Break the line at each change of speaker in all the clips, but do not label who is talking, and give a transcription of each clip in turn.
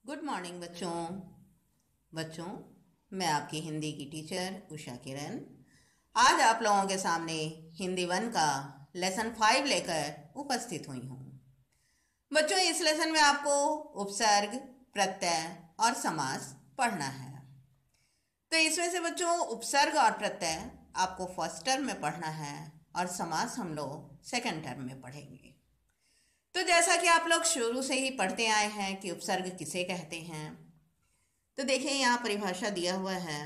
Good morning बच्चों। बच्चों, मैं आपकी हिंदी की टीचर उषा किरण आज आप लोगों के सामने हिंदी 1 का लेसन 5 लेकर उपस्थित हुई हूँ। बच्चों, इस लेसन में आपको उपसर्ग, प्रत्यय और समास पढ़ना है। तो इसमें से बच्चों उपसर्ग और प्रत्यय आपको फर्स्ट टर्म में पढ़ना है और समास हम लोग सेकंड टर्म में पढ़ेंगे। तो जैसा कि आप लोग शुरू से ही पढ़ते आए हैं कि उपसर्ग किसे कहते हैं, तो देखिए यहाँ परिभाषा दिया हुआ है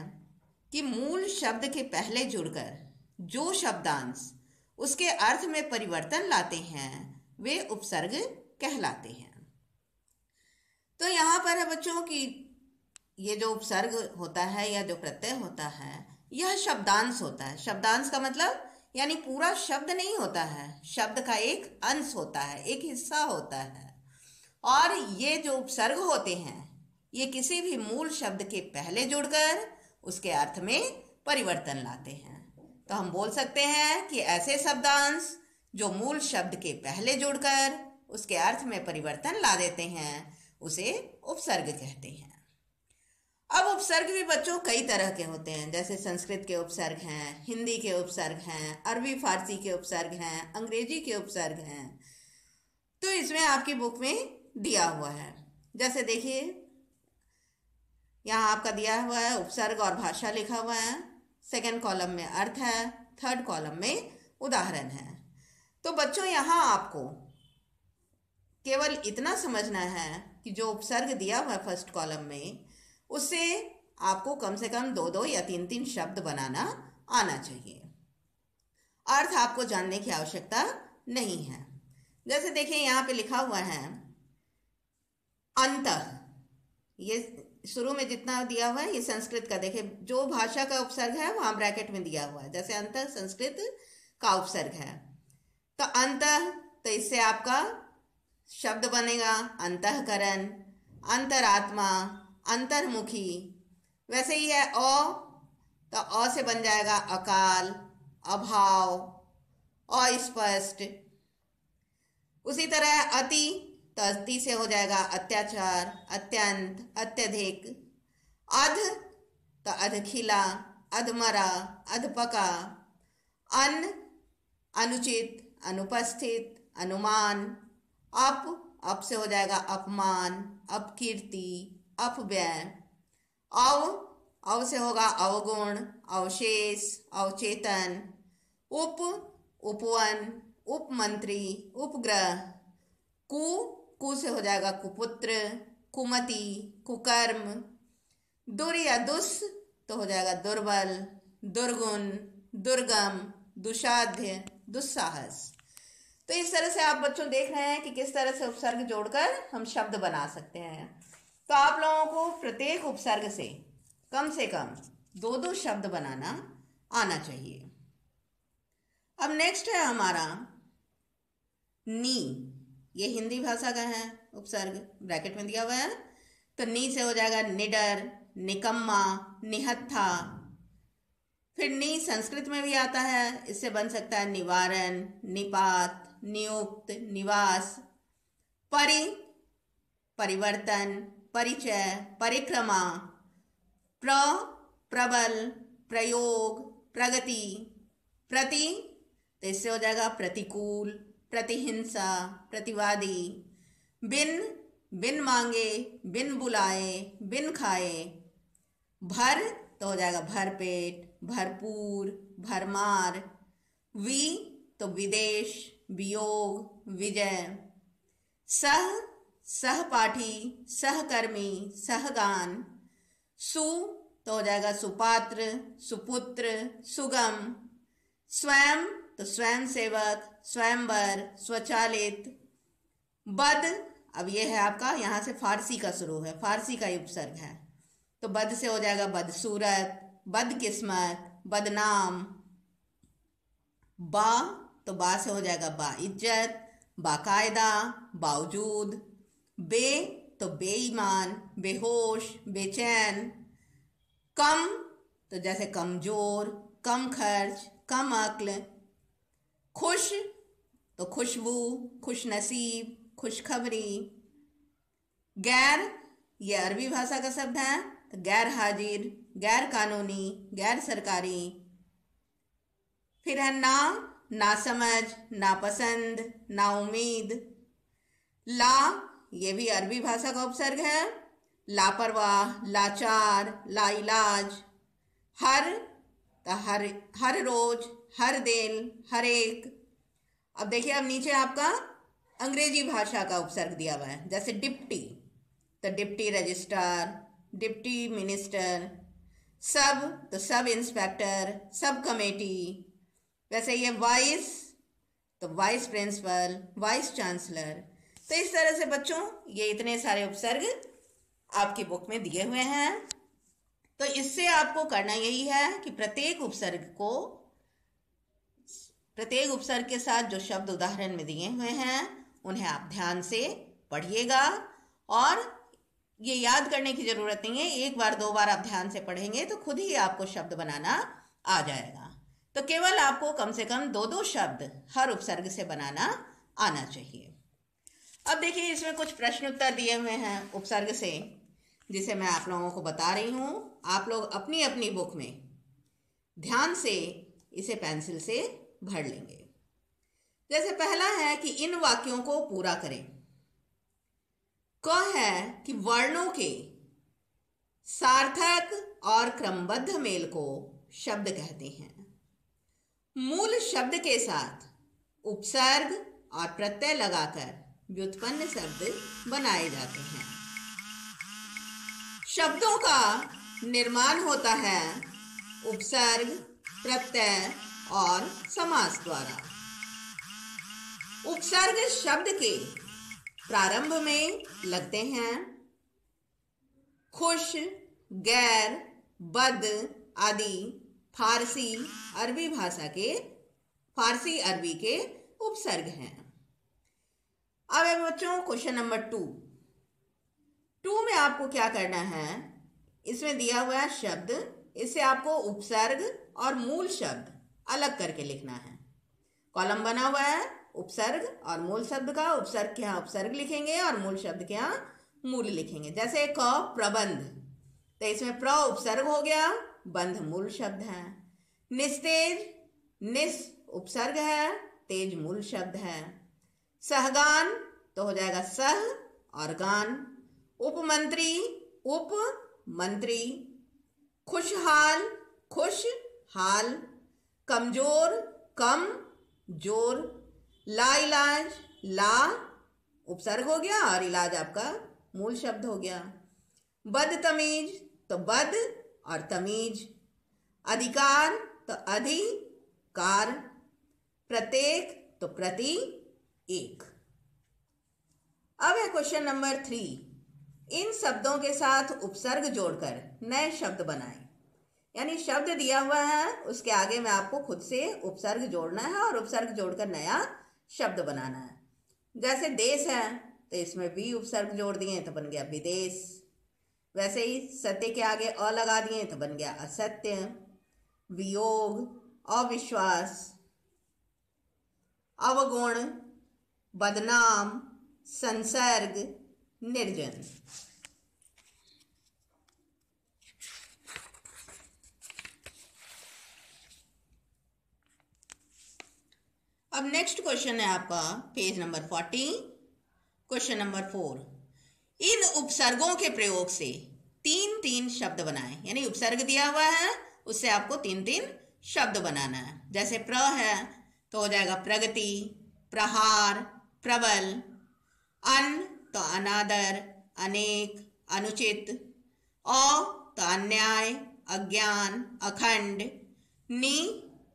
कि मूल शब्द के पहले जुड़कर जो शब्दांश उसके अर्थ में परिवर्तन लाते हैं वे उपसर्ग कहलाते हैं। तो यहाँ पर है बच्चों कि ये जो उपसर्ग होता है या जो प्रत्यय होता है यह शब्दांश होता है। शब्दांश का मतलब यानी पूरा शब्द नहीं होता है, शब्द का एक अंश होता है, एक हिस्सा होता है। और ये जो उपसर्ग होते हैं ये किसी भी मूल शब्द के पहले जुड़कर उसके अर्थ में परिवर्तन लाते हैं। तो हम बोल सकते हैं कि ऐसे शब्दांश जो मूल शब्द के पहले जुड़कर उसके अर्थ में परिवर्तन ला देते हैं उसे उपसर्ग कहते हैं। अब उपसर्ग भी बच्चों कई तरह के होते हैं, जैसे संस्कृत के उपसर्ग हैं, हिंदी के उपसर्ग हैं, अरबी फारसी के उपसर्ग हैं, अंग्रेजी के उपसर्ग हैं। तो इसमें आपकी बुक में दिया हुआ है। जैसे देखिए यहाँ आपका दिया हुआ है उपसर्ग और भाषा लिखा हुआ है, सेकंड कॉलम में अर्थ है, थर्ड कॉलम में उदाहरण है। तो बच्चों यहाँ आपको केवल इतना समझना है कि जो उपसर्ग दिया हुआ है फर्स्ट कॉलम में उससे आपको कम से कम 2-2 या 3-3 शब्द बनाना आना चाहिए। अर्थ आपको जानने की आवश्यकता नहीं है। जैसे देखिए यहाँ पे लिखा हुआ है अंतः, ये शुरू में जितना दिया हुआ है ये संस्कृत का, देखिए जो भाषा का उपसर्ग है वहां ब्रैकेट में दिया हुआ है। जैसे अंतः संस्कृत का उपसर्ग है तो अंतः, तो इससे आपका शब्द बनेगा अंतःकरण, अंतरात्मा, अंतर्मुखी। वैसे ही है अ, तो अ से बन जाएगा अकाल, अभाव, अस्पष्ट। उसी तरह अति, तो अति से हो जाएगा अत्याचार, अत्यंत, अत्यधिक। अध, तो अधखिला, अधमरा, अधपका। अन, अनुचित, अनुपस्थित, अनुमान। अप से हो जाएगा अपमान, अपकीर्ति, अपव्यय। अव से होगा अवगुण, अवशेष, अवचेतन। उपवन, उपमंत्री, उपग्रह। कु से हो जाएगा कुपुत्र, कुमति, कुकर्म। दुर या दुस तो हो जाएगा दुर्बल, दुर्गुण, दुर्गम, दुसाध्य, दुस्साहस। तो इस तरह से आप बच्चों देख रहे हैं कि किस तरह से उपसर्ग जोड़कर हम शब्द बना सकते हैं। तो आप लोगों को प्रत्येक उपसर्ग से कम 2-2 शब्द बनाना आना चाहिए। अब नेक्स्ट है हमारा नी। ये हिंदी भाषा का है उपसर्ग, ब्रैकेट में दिया हुआ है। तो नी से हो जाएगा निडर, निकम्मा, निहत्था। फिर नी संस्कृत में भी आता है, इससे बन सकता है निवारण, निपात, नियुक्त, निवास। परिवर्तन, परिचय, परिक्रमा। प्रबल, प्रयोग, प्रगति। प्रति, तो इससे हो जाएगा प्रतिकूल, प्रतिहिंसा, प्रतिवादी। बिन मांगे, बिन बुलाए, बिन खाए। भर, तो हो जाएगा भरपेट, भरपूर, भरमार। तो विदेश, वियोग, विजय। सहपाठी, सहकर्मी, सहगान। तो हो जाएगा सुपात्र, सुपुत्र, सुगम। स्वयं, तो स्वयं सेवक, स्वयंवर, स्वचालित। अब ये है आपका, यहां से फारसी का शुरू है, फारसी का उपसर्ग है। तो बद से हो जाएगा बदसूरत, बदकिस्मत, बदनाम। तो बा से हो जाएगा बाइज्जत, बाकायदा, बावजूद। तो बेईमान, बेहोश, बेचैन। कम, तो जैसे कमजोर, कम खर्च, कम अक्ल। खुश, तो खुशबू, खुशनसीब, खुशखबरी। गैर ये अरबी भाषा का शब्द है। तो गैर हाजिर, गैर कानूनी, गैर सरकारी। फिर है ना, नासमझ, नापसंद, नाउम्मीद। ला, ये भी अरबी भाषा का उपसर्ग है। लापरवाह, लाचार, लाइलाज। हर, तो हर रोज, हर दिन, हर एक। अब देखिए, अब नीचे आपका अंग्रेजी भाषा का उपसर्ग दिया हुआ है, जैसे डिप्टी, तो डिप्टी रजिस्ट्रार, डिप्टी मिनिस्टर। सब, तो सब इंस्पेक्टर, सब कमेटी। वैसे ये वाइस, तो वाइस प्रिंसिपल, वाइस चांसलर। तो इस तरह से बच्चों ये इतने सारे उपसर्ग आपकी बुक में दिए हुए हैं। तो इससे आपको करना यही है कि प्रत्येक उपसर्ग के साथ जो शब्द उदाहरण में दिए हुए हैं उन्हें आप ध्यान से पढ़िएगा। और ये याद करने की जरूरत नहीं है, एक बार दो बार आप ध्यान से पढ़ेंगे तो खुद ही आपको शब्द बनाना आ जाएगा। तो केवल आपको कम से कम दो दो शब्द हर उपसर्ग से बनाना आना चाहिए। अब देखिए, इसमें कुछ प्रश्न उत्तर दिए हुए हैं उपसर्ग से, जिसे मैं आप लोगों को बता रही हूं। आप लोग अपनी अपनी बुक में ध्यान से इसे पेंसिल से भर लेंगे। जैसे पहला है कि इन वाक्यों को पूरा करें। क है कि वर्णों के सार्थक और क्रमबद्ध मेल को शब्द कहते हैं। मूल शब्द के साथ उपसर्ग और प्रत्यय लगाकर व्युत्पन्न शब्द बनाए जाते हैं। शब्दों का निर्माण होता है उपसर्ग, प्रत्यय और समास द्वारा। उपसर्ग शब्द के प्रारंभ में लगते हैं। खुश, गैर, बद आदि फारसी अरबी के उपसर्ग हैं। अब है बच्चों क्वेश्चन नंबर 2 में आपको क्या करना है, इसमें दिया हुआ है शब्द, इससे आपको उपसर्ग और मूल शब्द अलग करके लिखना है। कॉलम बना हुआ है उपसर्ग और मूल शब्द का। उपसर्ग के यहाँ उपसर्ग लिखेंगे और मूल शब्द के यहाँ मूल लिखेंगे। जैसे क प्रबंध, तो इसमें प्र उपसर्ग हो गया, बंध मूल शब्द है। निस्तेज, निस उपसर्ग है, तेज मूल शब्द है। सहगान, तो हो जाएगा सह और गान। उपमंत्री, उप मंत्री। खुशहाल, खुश हाल। कमजोर, कम जोर। लाइलाज, ला उपसर्ग हो गया और इलाज आपका मूल शब्द हो गया। बदतमीज, तो बद और तमीज। अधिकार, तो अधिकार। प्रत्येक, तो प्रति एक। अब है क्वेश्चन नंबर 3। इन शब्दों के साथ उपसर्ग जोड़कर नए शब्द बनाएं। यानी शब्द दिया हुआ है, उसके आगे में आपको खुद से उपसर्ग जोड़ना है और उपसर्ग जोड़कर नया शब्द बनाना है। जैसे देश है, तो इसमें भी उपसर्ग जोड़ दिए तो बन गया विदेश। वैसे ही सत्य के आगे अ लगा दिए तो बन गया असत्य। वियोग, अविश्वास। अवगुण, बदनाम। संसर्ग, निर्जन। अब नेक्स्ट क्वेश्चन है आपका पेज नंबर 40, क्वेश्चन नंबर 4। इन उपसर्गों के प्रयोग से 3-3 शब्द बनाएं। यानी उपसर्ग दिया हुआ है, उससे आपको 3-3 शब्द बनाना है। जैसे प्र है तो हो जाएगा प्रगति, प्रहार, प्रबल। अन, तो अनादर, अनेक, अनुचित। अ, तो अन्याय, अज्ञान, अखंड। नि,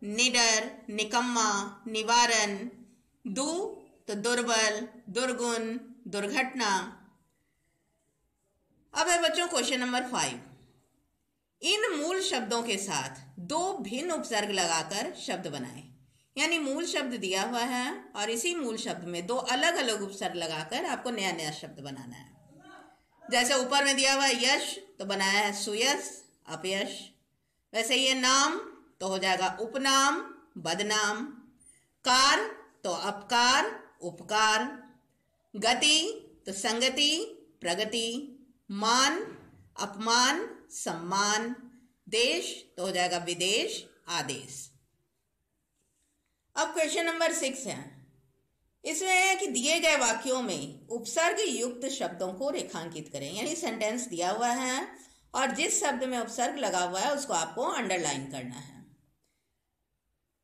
निडर, निकम्मा, निवारण। दु, तो दुर्बल, दुर्गुण, दुर्घटना। अब है बच्चों क्वेश्चन नंबर 5। इन मूल शब्दों के साथ 2 भिन्न उपसर्ग लगाकर शब्द बनाएं। यानी मूल शब्द दिया हुआ है और इसी मूल शब्द में 2 अलग अलग उपसर्ग लगाकर आपको नया नया शब्द बनाना है। जैसे ऊपर में दिया हुआ है यश, तो बनाया है सुयश, अपयश। वैसे ये नाम, तो हो जाएगा उपनाम, बदनाम। कार, तो अपकार, उपकार। गति, तो संगति, प्रगति। मान, अपमान, सम्मान, देश तो हो जाएगा विदेश, आदेश। अब क्वेश्चन नंबर 6 है। इसमें है कि दिए गए वाक्यों में उपसर्ग युक्त शब्दों को रेखांकित करें, यानी सेंटेंस दिया हुआ है और जिस शब्द में उपसर्ग लगा हुआ है उसको आपको अंडरलाइन करना है।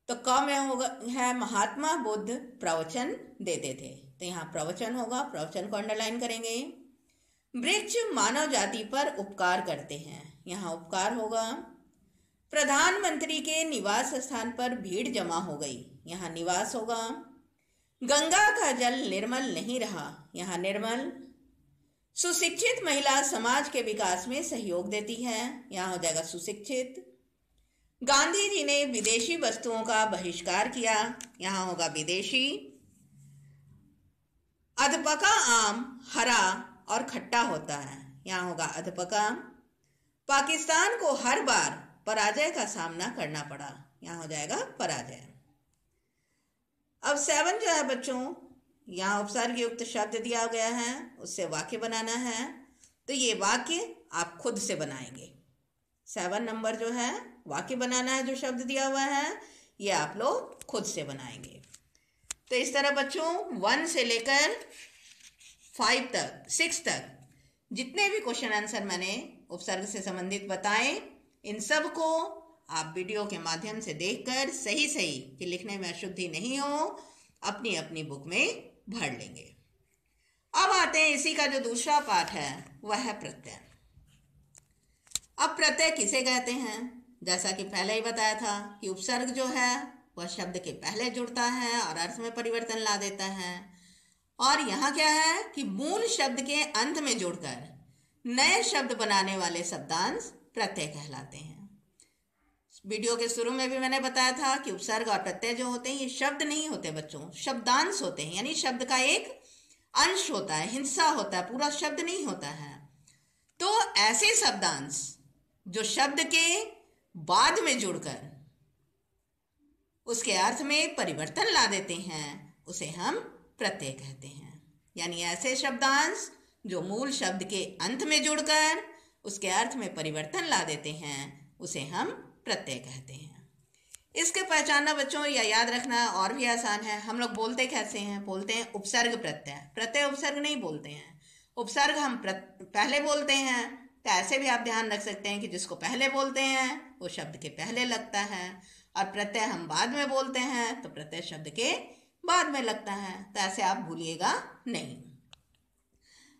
तो क में होगा है महात्मा बुद्ध प्रवचन देते थे, तो यहाँ प्रवचन होगा, प्रवचन को अंडरलाइन करेंगे। वृक्ष मानव जाति पर उपकार करते हैं, यहाँ उपकार होगा। प्रधानमंत्री के निवास स्थान पर भीड़ जमा हो गई, यहाँ निवास होगा। गंगा का जल निर्मल नहीं रहा, यहाँ निर्मल। सुशिक्षित महिला समाज के विकास में सहयोग देती है, यहाँ हो जाएगा सुशिक्षित। गांधी जी ने विदेशी वस्तुओं का बहिष्कार किया, यहाँ होगा विदेशी। अधपका आम हरा और खट्टा होता है, यहाँ होगा अधपका। पाकिस्तान को हर बार पराजय का सामना करना पड़ा, यहाँ हो जाएगा पराजय। अब 7 जो है बच्चों, यहाँ उपसर्ग युक्त शब्द दिया गया है, उससे वाक्य बनाना है। तो ये वाक्य आप खुद से बनाएंगे। 7 नंबर जो है वाक्य बनाना है, जो शब्द दिया हुआ है ये आप लोग खुद से बनाएंगे। तो इस तरह बच्चों 1 से लेकर 5 तक 6 तक जितने भी क्वेश्चन आंसर मैंने उपसर्ग से संबंधित बताए, इन सब को आप वीडियो के माध्यम से देखकर सही सही कि लिखने में अशुद्धि नहीं हो, अपनी अपनी बुक में भर लेंगे। अब आते हैं इसी का जो दूसरा पार्ट है वह है प्रत्यय। अब प्रत्यय किसे कहते हैं? जैसा कि पहले ही बताया था कि उपसर्ग जो है वह शब्द के पहले जुड़ता है और अर्थ में परिवर्तन ला देता है। और यहाँ क्या है कि मूल शब्द के अंत में जुड़कर नए शब्द बनाने वाले शब्दांश प्रत्यय कहलाते हैं। वीडियो के शुरू में भी मैंने बताया था कि उपसर्ग और प्रत्यय जो होते हैं ये शब्द नहीं होते बच्चों, शब्दांश होते हैं, यानी शब्द का एक अंश होता है, हिस्सा होता है, पूरा शब्द नहीं होता है। तो ऐसे शब्दांश जो शब्द के बाद में जुड़कर उसके अर्थ में परिवर्तन ला देते हैं उसे हम प्रत्यय कहते हैं। यानी ऐसे शब्दांश जो मूल शब्द के अंत में जुड़कर उसके अर्थ में परिवर्तन ला देते हैं उसे हम प्रत्यय कहते हैं। इसके पहचानना बच्चों या याद रखना और भी आसान है। हम लोग बोलते कैसे हैं? बोलते हैं उपसर्ग प्रत्यय, प्रत्यय उपसर्ग नहीं बोलते हैं। उपसर्ग हम पहले बोलते हैं, तो ऐसे भी आप ध्यान रख सकते हैं कि जिसको पहले बोलते हैं वो शब्द के पहले लगता है, और प्रत्यय हम बाद में बोलते हैं तो प्रत्यय शब्द के बाद में लगता है। तो ऐसे आप भूलिएगा नहीं।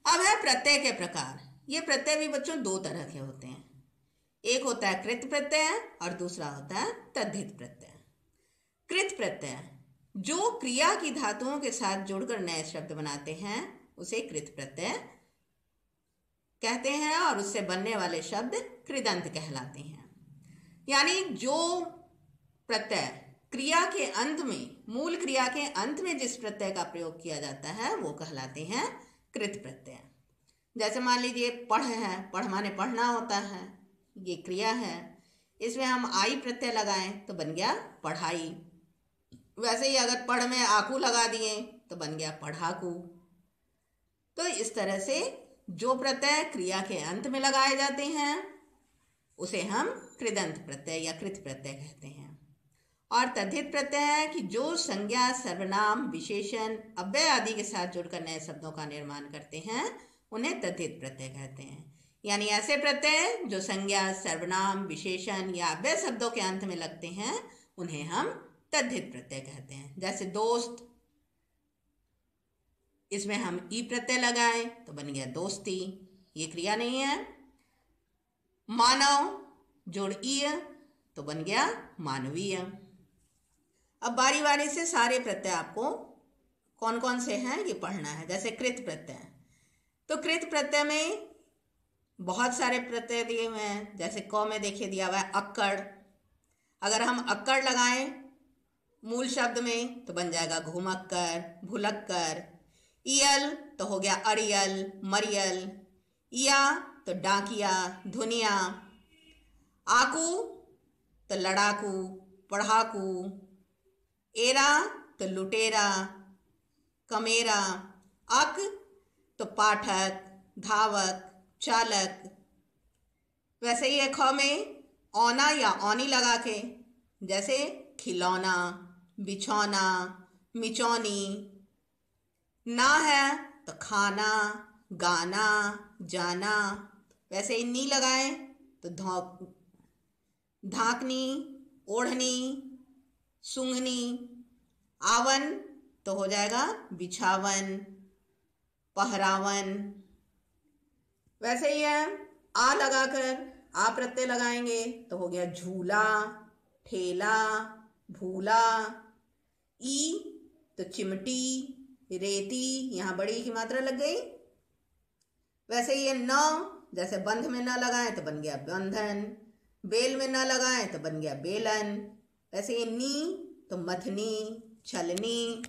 अब है प्रत्यय के प्रकार। ये प्रत्यय भी बच्चों 2 तरह के होते हैं, एक होता है कृत प्रत्यय और दूसरा होता है तद्धित प्रत्यय। कृत प्रत्यय जो क्रिया की धातुओं के साथ जुड़कर नए शब्द बनाते हैं उसे कृत प्रत्यय कहते हैं, और उससे बनने वाले शब्द कृदंत कहलाते हैं। यानी जो प्रत्यय क्रिया के अंत में, मूल क्रिया के अंत में जिस प्रत्यय का प्रयोग किया जाता है वो कहलाते हैं कृत प्रत्यय। जैसे मान लीजिए पढ़ है, पढ़ माने पढ़ना होता है, ये क्रिया है, इसमें हम आई प्रत्यय लगाएं तो बन गया पढ़ाई। वैसे ही अगर पढ़ में आकू लगा दिए तो बन गया पढ़ाकू। तो इस तरह से जो प्रत्यय क्रिया के अंत में लगाए जाते हैं उसे हम कृदंत प्रत्यय या कृत प्रत्यय कहते हैं। और तद्धित प्रत्यय है कि जो संज्ञा, सर्वनाम, विशेषण, अव्यय आदि के साथ जुड़कर नए शब्दों का निर्माण करते हैं उन्हें तद्धित प्रत्यय कहते हैं। यानी ऐसे प्रत्यय जो संज्ञा, सर्वनाम, विशेषण या अव्यय शब्दों के अंत में लगते हैं उन्हें हम तद्धित प्रत्यय कहते हैं। जैसे दोस्त, इसमें हम ई प्रत्यय लगाएं तो बन गया दोस्ती, ये क्रिया नहीं है। मानव जोड़ ईय तो बन गया मानवीय। अब बारी बारी से सारे प्रत्यय आपको कौन कौन से हैं ये पढ़ना है। जैसे कृत प्रत्यय, तो कृत प्रत्यय में बहुत सारे प्रत्यय दिए हुए हैं। जैसे क में देखिए दिया हुआ है अक्कड़, अगर हम अक्कड़ लगाएं मूल शब्द में तो बन जाएगा घुमक्कर, भुलक्कर। इयल तो हो गया अड़ियल, मरियल। इया तो डाकिया, धुनिया। आकू तो लड़ाकू, पढ़ाकू। एरा तो लुटेरा, कमेरा। अक तो पाठक, धावक, चालक। वैसे ही है ख में औना या औनी लगा के, जैसे खिलौना, बिछौना, मिचौनी। ना है तो खाना, गाना, जाना। वैसे ही नी लगाएं तो धाकनी, ओढ़नी, सूंघनी। आवन तो हो जाएगा बिछावन, पहरावन। वैसे ही है आ लगाकर आ प्रत्यय लगाएंगे तो हो गया झूला, ठेला, भूला। ई तो चिमटी, रेती, यहाँ बड़ी की मात्रा लग गई। वैसे ये न, जैसे बंध में न लगाएं तो बन गया बंधन, बेल में न लगाएं तो बन गया बेलन। वैसे ये नी तो मथनी, छलनी।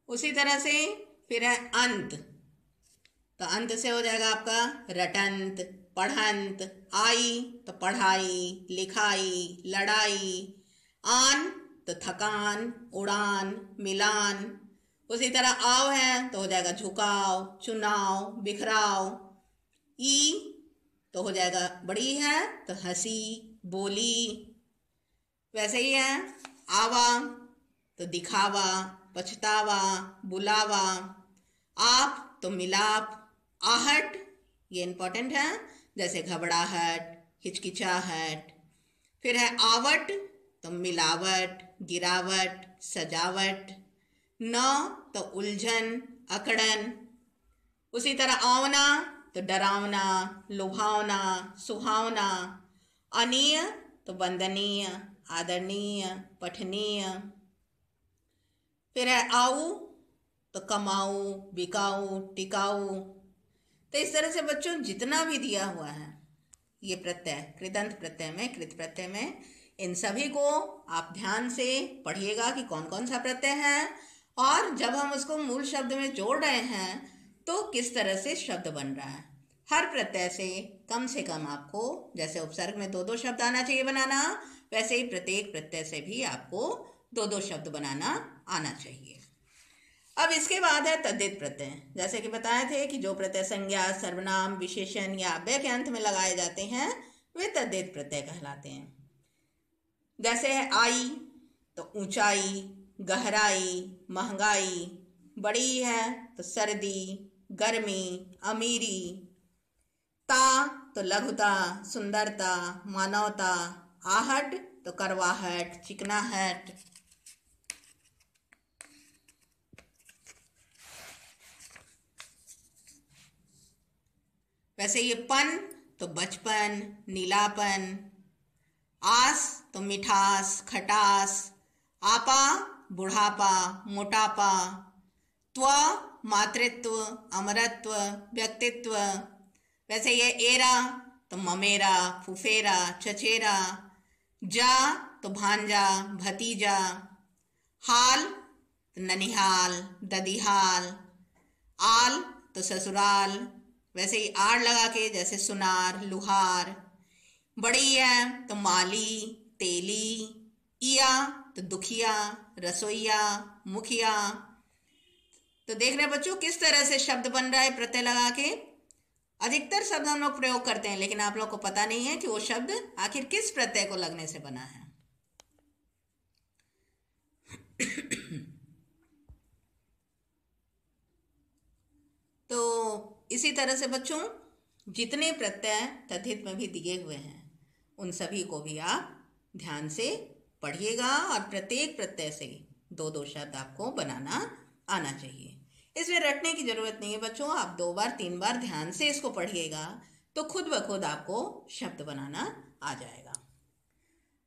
उसी तरह से फिर है अंत, तो अंत से हो जाएगा आपका रटंत, पढ़ंत। आई तो पढ़ाई, लिखाई, लड़ाई। आन तो थकान, उड़ान, मिलान। उसी तरह आव है तो हो जाएगा झुकाव, चुनाव, बिखराव। ई तो हो जाएगा बड़ी है तो हंसी, बोली। वैसे ही है आवा तो दिखावा, पछतावा, बुलावा। आप तो मिलाप, आहट, ये इंपॉर्टेंट है, जैसे घबराहट, हिचकिचाहट। फिर है आवट तो मिलावट, गिरावट, सजावट। न तो उलझन, अकड़न। उसी तरह आंवना तो डरावना, लुभावना, सुहावना। अनीय तो वंदनीय, आदरणीय, पठनीय। फिर है आऊ तो कमाऊ, बिकाऊ, टिकाऊ। तो इस तरह से बच्चों जितना भी दिया हुआ है ये प्रत्यय, कृदंत प्रत्यय में, कृत प्रत्यय में, इन सभी को आप ध्यान से पढ़िएगा कि कौन कौन सा प्रत्यय है, और जब हम उसको मूल शब्द में जोड़ रहे हैं तो किस तरह से शब्द बन रहा है। हर प्रत्यय से कम आपको, जैसे उपसर्ग में 2-2 शब्द आना चाहिए बनाना, वैसे ही प्रत्येक प्रत्यय से भी आपको 2-2 शब्द बनाना आना चाहिए। अब इसके बाद है तद्धित प्रत्यय। जैसे कि बताए थे कि जो प्रत्यय संज्ञा, सर्वनाम, विशेषण या अव्यय के अंत में लगाए जाते हैं वे तद्धित प्रत्यय कहलाते हैं। जैसे है आई तो ऊंचाई, गहराई, महंगाई। बड़ी है तो सर्दी, गर्मी, अमीरी। ता तो लघुता, सुंदरता, मानवता। आहट तो करवाहट, चिकनाहट। वैसे ये पन तो बचपन, नीलापन। आस तो मिठास, खटास। आपा बुढ़ापा, मोटापा। त्व मातृत्व, अमरत्व, व्यक्तित्व। वैसे ये एरा तो ममेरा, फुफेरा, चचेरा। जा तो भांजा, भतीजा। हाल तो ननिहाल, ददिहाल। आल तो ससुराल। वैसे ही आड़ लगा के, जैसे सुनार, लुहार। बड़ी है तो माली, तेली। इया तो दुखिया, रसोईया, मुखिया। तो देख रहे हैं बच्चों किस तरह से शब्द बन रहा है प्रत्यय लगा के। अधिकतर शब्द हम लोग प्रयोग करते हैं, लेकिन आप लोग को पता नहीं है कि वो शब्द आखिर किस प्रत्यय को लगने से बना है। तो इसी तरह से बच्चों जितने प्रत्यय तद्धित में भी दिए हुए हैं उन सभी को भी आप ध्यान से पढ़िएगा, और प्रत्येक प्रत्यय से 2-2 शब्द आपको बनाना आना चाहिए। इसमें रटने की जरूरत नहीं है बच्चों, आप 2 बार 3 बार ध्यान से इसको पढ़िएगा तो खुद ब खुद आपको शब्द बनाना आ जाएगा।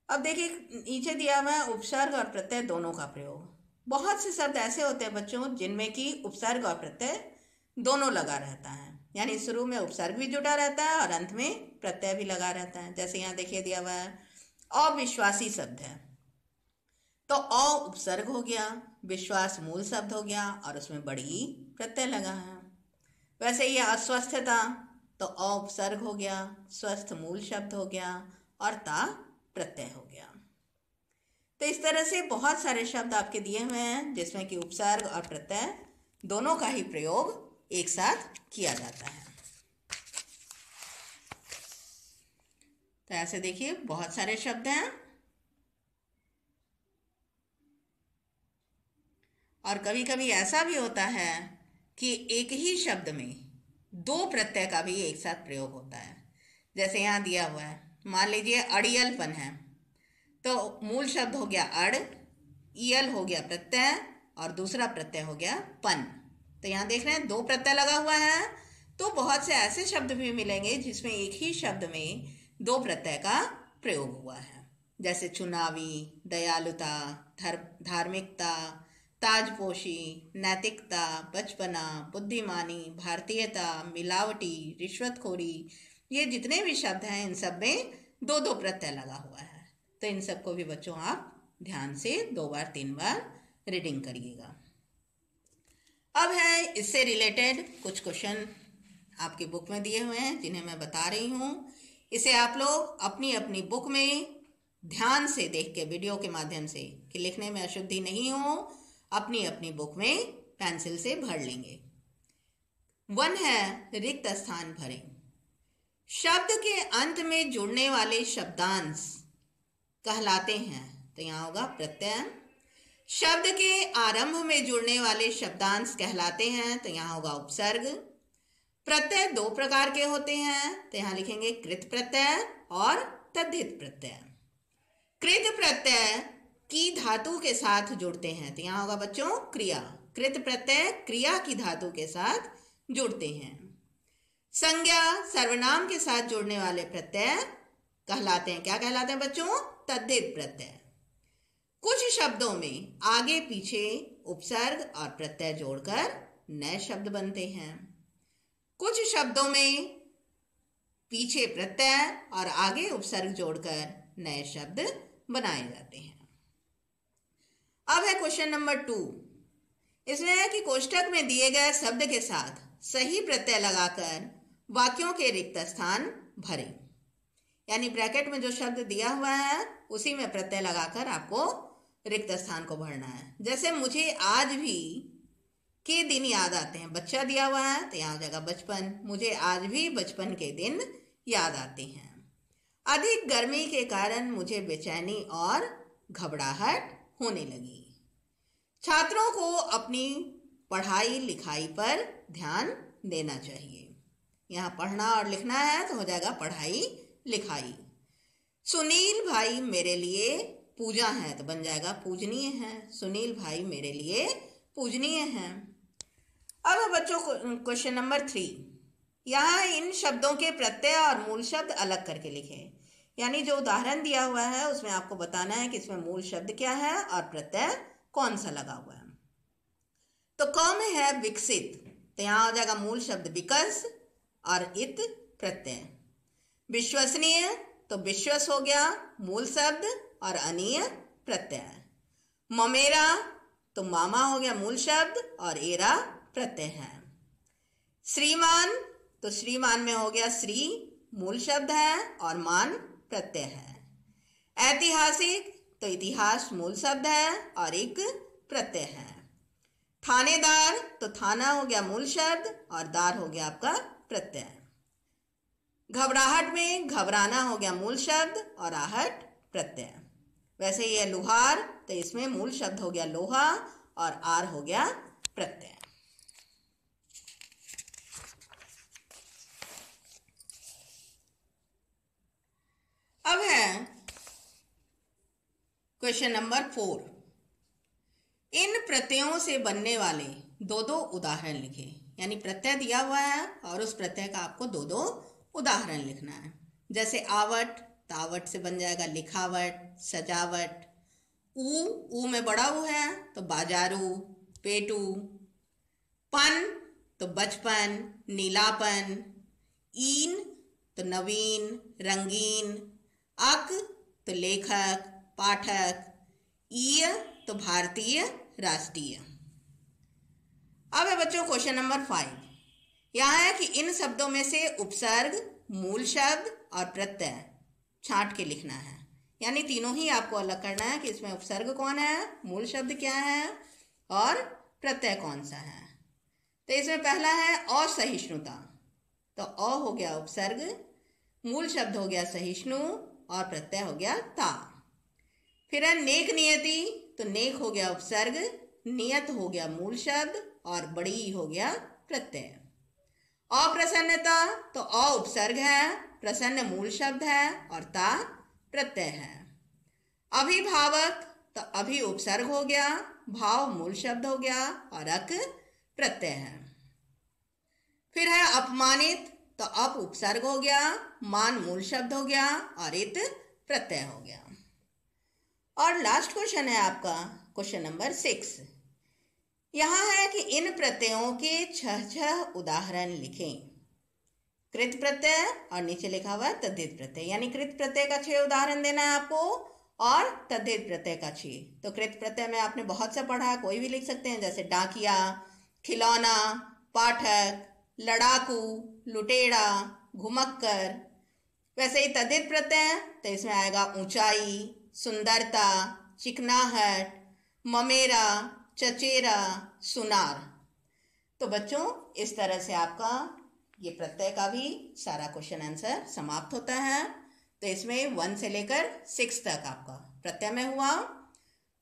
अब देखिए नीचे दिया हुआ है उपसर्ग और प्रत्यय दोनों का प्रयोग। बहुत से शब्द ऐसे होते हैं बच्चों जिनमें कि उपसर्ग और प्रत्यय दोनों लगा रहता है, यानी शुरू में उपसर्ग भी जुड़ा रहता है और अंत में प्रत्यय भी लगा रहता है। जैसे यहाँ देखिए दिया हुआ है अविश्वासी शब्द है तो अ उपसर्ग हो गया, विश्वास मूल शब्द हो गया और उसमें बड़ी प्रत्यय लगा है। वैसे ये अस्वस्थता तो अ उपसर्ग हो गया, स्वस्थ मूल शब्द हो गया और ता प्रत्यय हो गया। तो इस तरह से बहुत सारे शब्द आपके दिए हुए हैं जिसमें कि उपसर्ग और प्रत्यय दोनों का ही प्रयोग एक साथ किया जाता है। तो ऐसे देखिए बहुत सारे शब्द हैं और कभी कभी ऐसा भी होता है कि एक ही शब्द में दो प्रत्यय का भी एक साथ प्रयोग होता है। जैसे यहाँ दिया हुआ है, मान लीजिए अड़ियलपन है, तो मूल शब्द हो गया अड़, इयल हो गया प्रत्यय और दूसरा प्रत्यय हो गया पन। तो यहाँ देख रहे हैं दो प्रत्यय लगा हुआ है। तो बहुत से ऐसे शब्द भी मिलेंगे जिसमें एक ही शब्द में दो प्रत्यय का प्रयोग हुआ है, जैसे चुनावी, दयालुता, धार्मिकता, ताजपोशी, नैतिकता, बचपना, बुद्धिमानी, भारतीयता, मिलावटी, रिश्वतखोरी। ये जितने भी शब्द हैं इन सब में दो दो प्रत्यय लगा हुआ है। तो इन सबको भी बच्चों आप ध्यान से 2 बार 3 बार रीडिंग करिएगा। अब है इससे रिलेटेड कुछ क्वेश्चन आपकी बुक में दिए हुए हैं जिन्हें मैं बता रही हूँ। इसे आप लोग अपनी अपनी बुक में ध्यान से देख के, वीडियो के माध्यम से, कि लिखने में अशुद्धि नहीं हो, अपनी अपनी बुक में पेंसिल से भर लेंगे। 1 है रिक्त स्थान भरें। शब्द के अंत में जुड़ने वाले शब्दांश कहलाते हैं, तो यहाँ होगा प्रत्यय। शब्द के आरंभ में जुड़ने वाले शब्दांश कहलाते हैं, तो यहाँ होगा उपसर्ग। प्रत्यय 2 प्रकार के होते हैं, तो यहाँ लिखेंगे कृत प्रत्यय और तद्धित प्रत्यय। कृत प्रत्यय की धातु के साथ जुड़ते हैं, तो यहाँ होगा बच्चों क्रिया। कृत प्रत्यय क्रिया की धातु के साथ जुड़ते हैं। संज्ञा सर्वनाम के साथ जुड़ने वाले प्रत्यय कहलाते हैं, क्या कहलाते हैं बच्चों? तद्धित प्रत्यय। कुछ शब्दों में आगे पीछे उपसर्ग और प्रत्यय जोड़कर नए शब्द बनते हैं। कुछ शब्दों में पीछे प्रत्यय और आगे उपसर्ग जोड़कर नए शब्द बनाए जाते हैं। अब है क्वेश्चन नंबर 2। इसमें है कि कोष्ठक में दिए गए शब्द के साथ सही प्रत्यय लगाकर वाक्यों के रिक्त स्थान भरें। यानी ब्रैकेट में जो शब्द दिया हुआ है उसी में प्रत्यय लगाकर आपको रिक्त स्थान को भरना है। जैसे मुझे आज भी के दिन याद आते हैं, बच्चा दिया हुआ है तो यहाँ हो जाएगा बचपन। मुझे आज भी बचपन के दिन याद आते हैं। अधिक गर्मी के कारण मुझे बेचैनी और घबराहट होने लगी। छात्रों को अपनी पढ़ाई लिखाई पर ध्यान देना चाहिए। यहाँ पढ़ना और लिखना है तो हो जाएगा पढ़ाई लिखाई। सुनील भाई मेरे लिए पूजा है तो बन जाएगा पूजनीय है। सुनील भाई मेरे लिए पूजनीय है। अब है बच्चों क्वेश्चन नंबर 3। यहाँ इन शब्दों के प्रत्यय और मूल शब्द अलग करके लिखें। यानी जो उदाहरण दिया हुआ है उसमें आपको बताना है कि इसमें मूल शब्द क्या है और प्रत्यय कौन सा लगा हुआ है। तो क में है विकसित, तो यहाँ हो जाएगा मूल शब्द विकस और इत प्रत्यय। विश्वसनीय तो विश्वास हो गया मूल शब्द और अनीय प्रत्यय। ममेरा तो मामा हो गया मूल शब्द और एरा प्रत्यय है। श्रीमान तो श्रीमान में हो गया श्री मूल शब्द है और मान प्रत्यय है। ऐतिहासिक तो इतिहास मूल शब्द है और एक प्रत्यय है। थानेदार तो थाना हो गया मूल शब्द और दार हो गया आपका प्रत्यय। घबराहट में घबराना हो गया मूल शब्द और आहट प्रत्यय। वैसे ये लुहार तो इसमें मूल शब्द हो गया लोहा और आर हो गया प्रत्यय। अब है क्वेश्चन नंबर 4। इन प्रत्ययों से बनने वाले 2-2 उदाहरण लिखें। यानी प्रत्यय दिया हुआ है और उस प्रत्यय का आपको 2-2 उदाहरण लिखना है। जैसे आवट, तावट से बन जाएगा लिखावट, सजावट। ऊ में बड़ा ऊ है तो बाजारू, पेटू। पन तो बचपन, नीलापन। ईन तो नवीन, रंगीन। अक तो लेखक, पाठक। ईय तो भारतीय, राष्ट्रीय। अब है बच्चों क्वेश्चन नंबर 5। यहाँ है कि इन शब्दों में से उपसर्ग, मूल शब्द और प्रत्यय छांट के लिखना है। यानी तीनों ही आपको अलग करना है कि इसमें उपसर्ग कौन है, मूल शब्द क्या है और प्रत्यय कौन सा है। तो इसमें पहला है असहिष्णुता। तो अ हो गया उपसर्ग, मूल शब्द हो गया सहिष्णु और प्रत्यय हो गया ता। फिर है नेक नियति। तो नेक हो गया उपसर्ग, नियत हो गया मूल शब्द और बड़ी हो गया प्रत्यय। अप्रसन्नता। तो अ उपसर्ग है, प्रसन्न मूल शब्द है और ता प्रत्यय है। अभिभावक। तो अभि उपसर्ग हो गया, भाव मूल शब्द हो गया और अक प्रत्यय है। फिर है अपमानित। तो अप उपसर्ग हो गया, मान मूल शब्द हो गया और इत प्रत्यय हो गया। और लास्ट क्वेश्चन है आपका क्वेश्चन नंबर 6। यहां है कि इन प्रत्ययों के 6 उदाहरण लिखें। कृत प्रत्यय और नीचे लिखा हुआ है तद्धित प्रत्यय, यानी कृत प्रत्यय का 6 उदाहरण देना है आपको और तद्धित प्रत्यय का 6। तो कृत प्रत्यय में आपने बहुत सा पढ़ा, कोई भी लिख सकते हैं, जैसे डाकिया, खिलौना, पाठक, लड़ाकू, लुटेरा, घुमक्कर। वैसे ही तद्धित प्रत्यय तो इसमें आएगा ऊंचाई, सुंदरता, चिकनाहट, ममेरा, चचेरा, सुनार। तो बच्चों इस तरह से आपका ये प्रत्यय का भी सारा क्वेश्चन आंसर समाप्त होता है। तो इसमें 1 से लेकर 6 तक आपका प्रत्यय में हुआ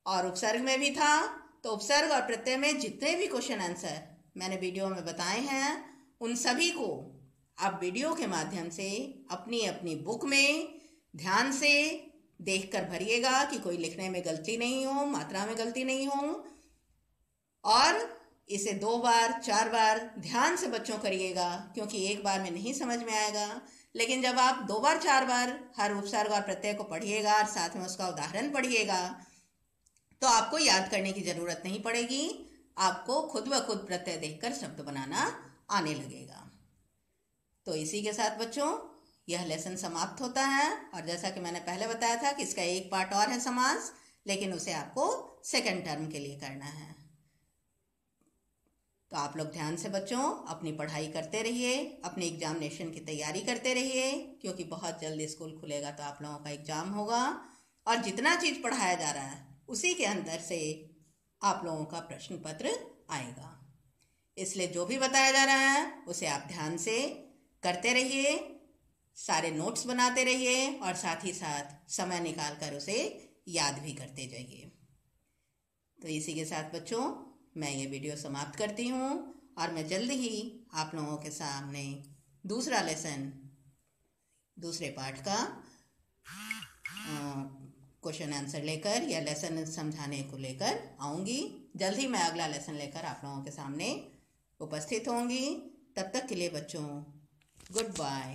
और उपसर्ग में भी था। तो उपसर्ग और प्रत्यय में जितने भी क्वेश्चन आंसर मैंने वीडियो में बताए हैं उन सभी को आप वीडियो के माध्यम से अपनी अपनी बुक में ध्यान से देखकर भरिएगा कि कोई लिखने में गलती नहीं हो, मात्रा में गलती नहीं हो। और इसे 2 बार 4 बार ध्यान से बच्चों करिएगा, क्योंकि एक बार में नहीं समझ में आएगा। लेकिन जब आप 2 बार 4 बार हर उपसर्ग और प्रत्यय को पढ़िएगा और साथ में उसका उदाहरण पढ़िएगा तो आपको याद करने की ज़रूरत नहीं पड़ेगी, आपको खुद ब खुद प्रत्यय देखकर शब्द बनाना आने लगेगा। तो इसी के साथ बच्चों यह लेसन समाप्त होता है। और जैसा कि मैंने पहले बताया था कि इसका एक पार्ट और है समास, लेकिन उसे आपको सेकंड टर्म के लिए करना है। तो आप लोग ध्यान से बच्चों अपनी पढ़ाई करते रहिए, अपने एग्जामिनेशन की तैयारी करते रहिए, क्योंकि बहुत जल्दी स्कूल खुलेगा तो आप लोगों का एग्जाम होगा और जितना चीज़ पढ़ाया जा रहा है उसी के अंदर से आप लोगों का प्रश्न पत्र आएगा। इसलिए जो भी बताया जा रहा है उसे आप ध्यान से करते रहिए, सारे नोट्स बनाते रहिए और साथ ही साथ समय निकाल कर उसे याद भी करते जाइए। तो इसी के साथ बच्चों मैं ये वीडियो समाप्त करती हूँ और मैं जल्द ही आप लोगों के सामने दूसरा लेसन, दूसरे पार्ट का क्वेश्चन आंसर लेकर या लेसन समझाने को लेकर आऊँगी। जल्द ही मैं अगला लेसन लेकर आप लोगों के सामने उपस्थित होंगी। तब तक के लिए बच्चों गुड बाय।